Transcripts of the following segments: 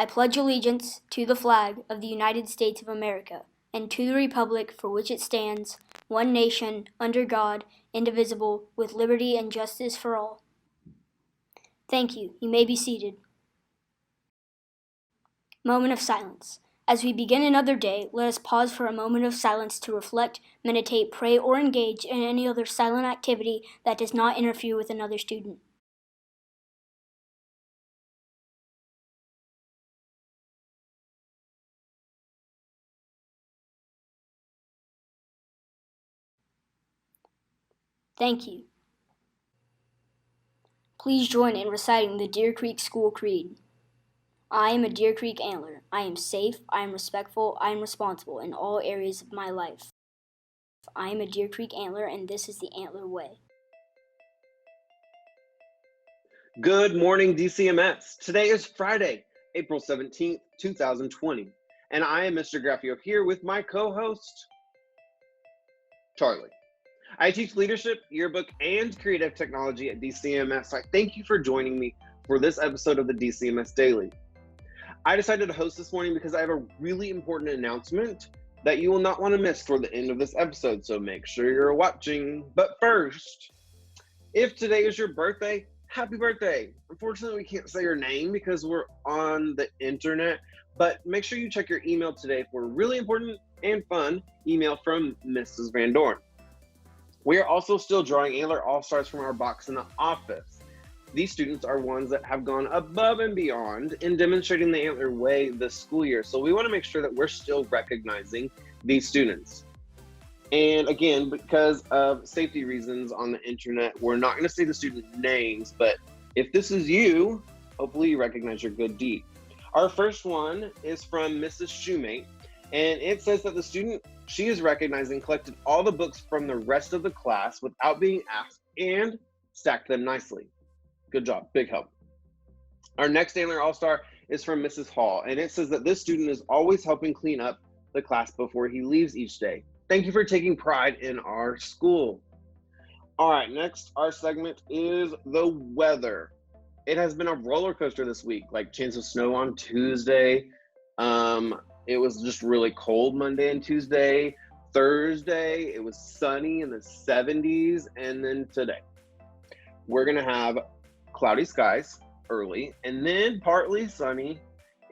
I pledge allegiance to the flag of the United States of America and to the republic for which it stands, one nation, under God, indivisible, with liberty and justice for all. Thank you. You may be seated. Moment of silence. As we begin another day, let us pause for a moment of silence to reflect, meditate, pray, or engage in any other silent activity that does not interfere with another student. Thank you. Please join in reciting the Deer Creek School Creed. I am a Deer Creek antler. I am safe, I am respectful, I am responsible in all areas of my life. I am a Deer Creek antler, and this is the Antler Way. Good morning, DCMS. Today is Friday, April 17th, 2020, and I am Mr. Graffio here with my co-host, Charlie. I teach leadership, yearbook, and creative technology at DCMS. I thank you for joining me for this episode of the DCMS Daily. I decided to host this morning because I have a really important announcement that you will not want to miss toward the end of this episode, so make sure you're watching. But first, if today is your birthday, happy birthday. Unfortunately, we can't say your name because we're on the internet, but make sure you check your email today for a really important and fun email from Mrs. Van Dorn. We are also still drawing Antler All-Stars from our box in the office. These students are ones that have gone above and beyond in demonstrating the Antler Way this school year. So we want to make sure that we're still recognizing these students. And again, because of safety reasons on the internet, we're not going to say the student names, but if this is you, hopefully you recognize your good deed. Our first one is from Mrs. Shoemate, and it says that the student she is recognizing collected all the books from the rest of the class without being asked and stacked them nicely. Good job, big help. Our next Antler All-Star is from Mrs. Hall, and it says that this student is always helping clean up the class before he leaves each day. Thank you for taking pride in our school. All right, next, our segment is the weather. It has been a roller coaster this week, like chance of snow on Tuesday. It was just really cold Monday and Tuesday. Thursday, it was sunny in the 70s. And then today, we're gonna have cloudy skies early and then partly sunny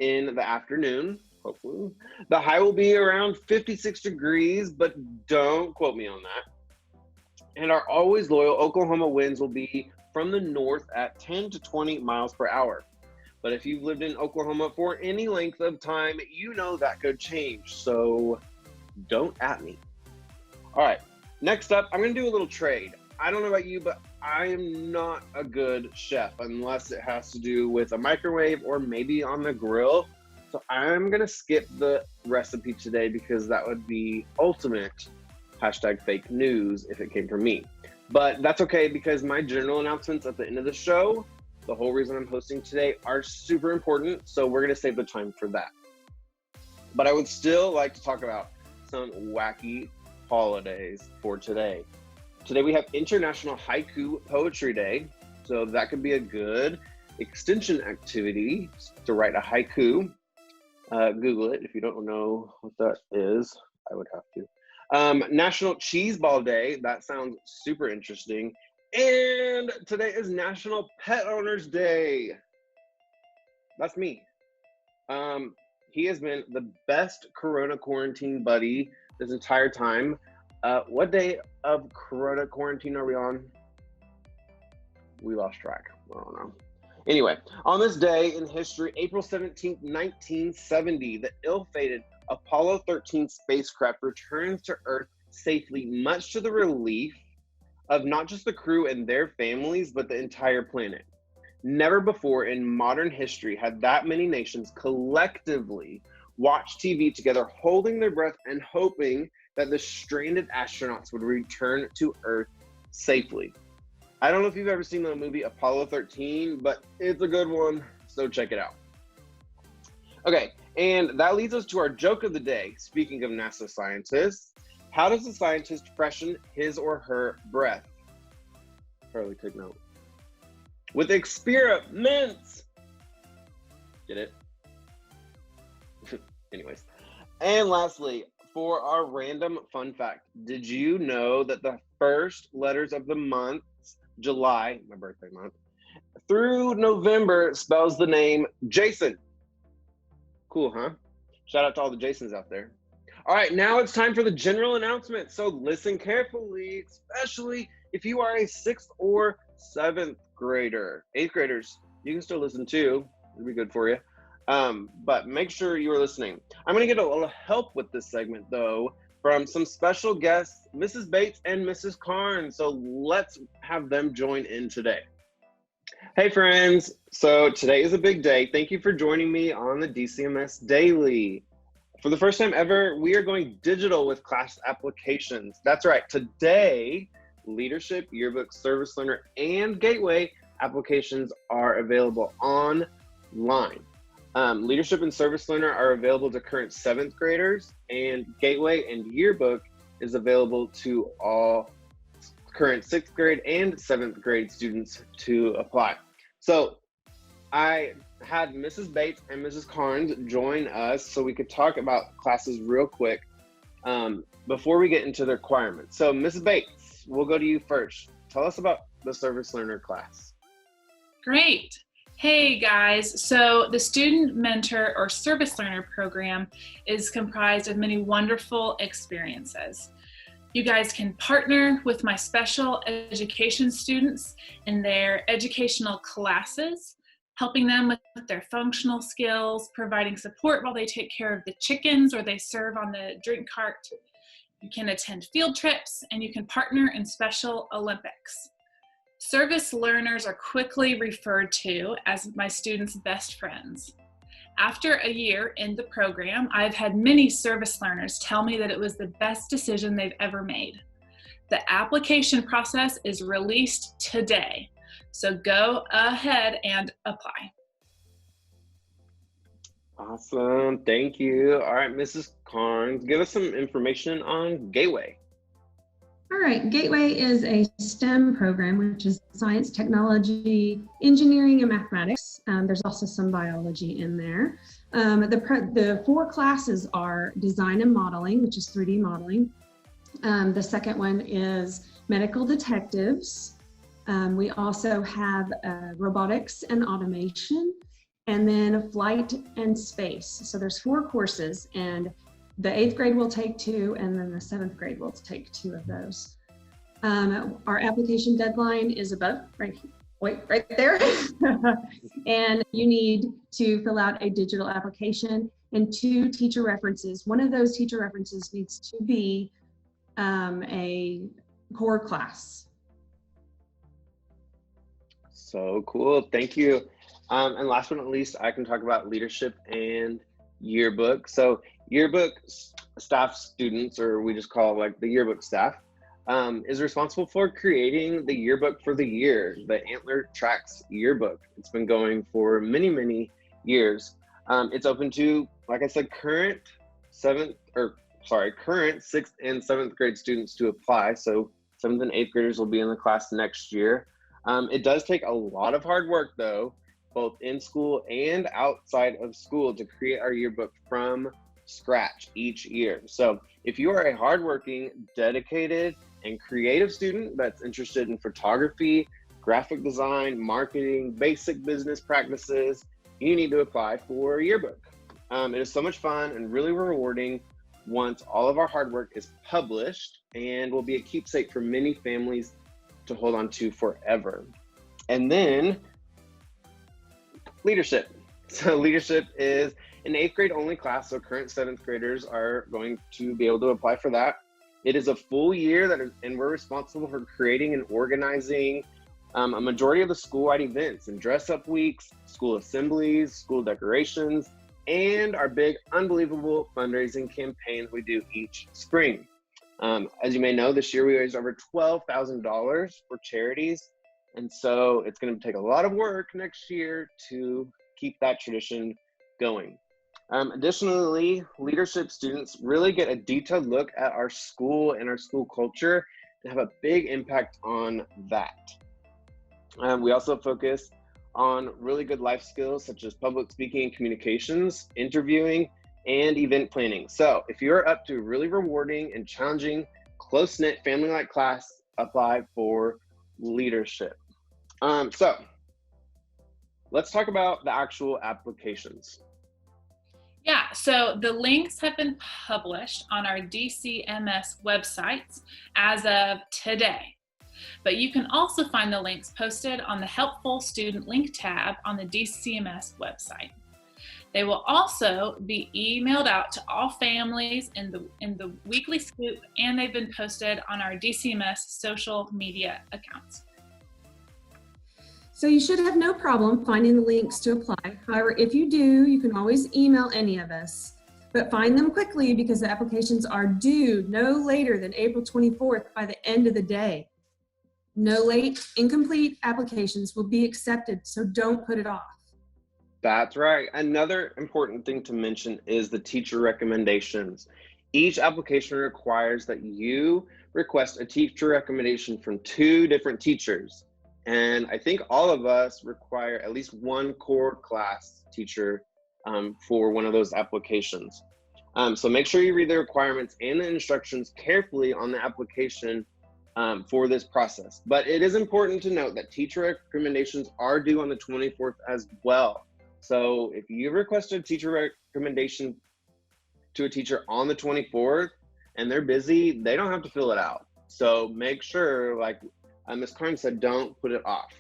in the afternoon. Hopefully. The high will be around 56 degrees, but don't quote me on that. And our always loyal Oklahoma winds will be from the north at 10 to 20 miles per hour. But if you've lived in Oklahoma for any length of time, you know that could change. So don't at me. All right, next up, I'm gonna do a little trade. I don't know about you, but I am not a good chef unless it has to do with a microwave or maybe on the grill. So I'm gonna skip the recipe today because that would be ultimate #fake news if it came from me. But that's okay because my general announcements at the end of the show, the whole reason I'm hosting today, are super important. So we're gonna save the time for that. But I would still like to talk about some wacky holidays for today. Today we have International Haiku Poetry Day. So that could be a good extension activity to write a haiku. Google it if you don't know what that is. I would have to. National Cheese Ball Day. That sounds super interesting. And today is National Pet Owners Day. That's me. He has been the best Corona quarantine buddy this entire time. What day of Corona quarantine are we on? We lost track. I don't know. Anyway, on this day in history, April 17th, 1970, the ill-fated Apollo 13 spacecraft returns to Earth safely, much to the relief of not just the crew and their families, but the entire planet. Never before in modern history had that many nations collectively watched TV together, holding their breath and hoping that the stranded astronauts would return to Earth safely. I don't know if you've ever seen the movie Apollo 13, but it's a good one, so check it out. Okay, and that leads us to our joke of the day. Speaking of NASA scientists, how does a scientist freshen his or her breath? Charlie, take note. With experiments. Get it? Anyways. And lastly, for our random fun fact, did you know that the first letters of the month, July, my birthday month, through November spells the name Jason? Cool, huh? Shout out to all the Jasons out there. All right, now it's time for the general announcement. So listen carefully, especially if you are a 6th or 7th grader. 8th graders, you can still listen too. It'll be good for you. But make sure you are listening. I'm going to get a little help with this segment, though, from some special guests, Mrs. Bates and Mrs. Carnes. So let's have them join in today. Hey, friends. So today is a big day. Thank you for joining me on the DCMS Daily. For the first time ever, we are going digital with class applications. That's right. Today, Leadership, Yearbook, Service Learner, and Gateway applications are available online. Leadership and Service Learner are available to current 7th graders, and Gateway and Yearbook is available to all current 6th grade and 7th grade students to apply. So I had Mrs. Bates and Mrs. Carnes join us so we could talk about classes real quick before we get into the requirements. So Mrs. Bates, we'll go to you first. Tell us about the Service Learner class. Great. Hey guys, so the Student Mentor or Service Learner program is comprised of many wonderful experiences. You guys can partner with my special education students in their educational classes, helping them with their functional skills, providing support while they take care of the chickens or they serve on the drink cart. You can attend field trips and you can partner in Special Olympics. Service learners are quickly referred to as my students' best friends. After a year in the program, I've had many service learners tell me that it was the best decision they've ever made. The application process is released today, so go ahead and apply. Awesome, thank you. All right, Mrs. Carnes, give us some information on Gateway. All right, Gateway is a STEM program, which is science, technology, engineering, and mathematics. There's also some biology in there. The 4 classes are design and modeling, which is 3D modeling. The second one is medical detectives. We also have robotics and automation, and then flight and space. So there's 4 courses, and the 8th grade will take 2, and then the 7th grade will take 2 of those. Our application deadline is right there. And you need to fill out a digital application and 2 teacher references. One of those teacher references needs to be a core class. So cool, thank you. And last but not least, I can talk about leadership and yearbook. So yearbook staff students, or we just call it like the yearbook staff, is responsible for creating the yearbook for the year, the Antler Tracks yearbook. It's been going for many, many years. It's open to, like I said, current 6th and 7th grade students to apply. So 7th and 8th graders will be in the class next year. It does take a lot of hard work though, both in school and outside of school, to create our yearbook from scratch each year. So if you are a hardworking, dedicated, and creative student that's interested in photography, graphic design, marketing, basic business practices, you need to apply for a yearbook. It is so much fun and really rewarding once all of our hard work is published, and will be a keepsake for many families to hold on to forever. And then leadership. So leadership is an 8th grade only class, so current 7th graders are going to be able to apply for that. It is a full year and we're responsible for creating and organizing a majority of the school-wide events and dress-up weeks, school assemblies, school decorations, and our big, unbelievable fundraising campaign we do each spring. As you may know, this year we raised over $12,000 for charities, and so it's going to take a lot of work next year to keep that tradition going. Additionally, leadership students really get a detailed look at our school and our school culture and have a big impact on that. We also focus on really good life skills such as public speaking and communications, interviewing, and event planning. So if you're up to really rewarding and challenging, close-knit, family-like class, apply for leadership. So let's talk about the actual applications. Yeah, so the links have been published on our DCMS websites as of today. But you can also find the links posted on the Helpful Student Link tab on the DCMS website. They will also be emailed out to all families in the weekly scoop, and they've been posted on our DCMS social media accounts. So you should have no problem finding the links to apply. However, if you do, you can always email any of us. But find them quickly because the applications are due no later than April 24th by the end of the day. No late, incomplete applications will be accepted, so don't put it off. That's right. Another important thing to mention is the teacher recommendations. Each application requires that you request a teacher recommendation from 2 different teachers. And I think all of us require at least 1 core class teacher for one of those applications. So make sure you read the requirements and the instructions carefully on the application for this process. But it is important to note that teacher recommendations are due on the 24th as well. So if you request a teacher recommendation to a teacher on the 24th and they're busy, they don't have to fill it out. So make sure, like Ms. Klein said, don't put it off.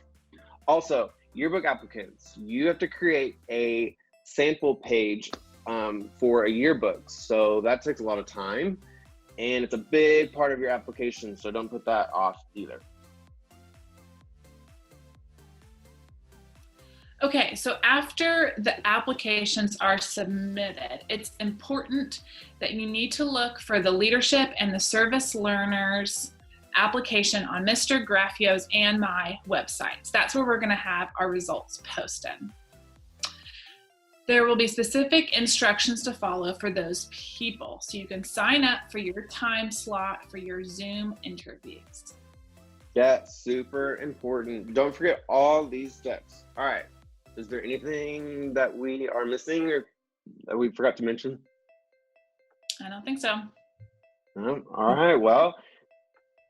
Also, yearbook applicants, you have to create a sample page for a yearbook. So that takes a lot of time and it's a big part of your application. So don't put that off either. Okay, so after the applications are submitted, it's important that you need to look for the leadership and the service learners application on Mr. Graffio's and my websites. That's where we're going to have our results posted. There will be specific instructions to follow for those people, so you can sign up for your time slot for your Zoom interviews. Yeah, super important. Don't forget all these steps. All right. Is there anything that we are missing or that we forgot to mention? I don't think so. No? All right. Well,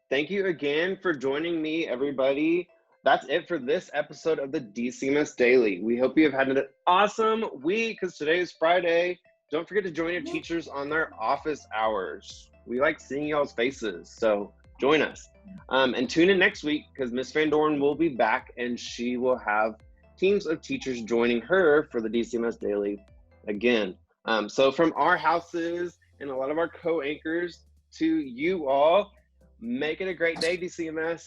thank you again for joining me, everybody. That's it for this episode of the DCMS Daily. We hope you have had an awesome week because today is Friday. Don't forget to join your teachers on their office hours. We like seeing y'all's faces, so join us. And tune in next week because Miss Van Dorn will be back and she will have teams of teachers joining her for the DCMS Daily again. So from our houses and a lot of our co-anchors to you all, make it a great day, DCMS.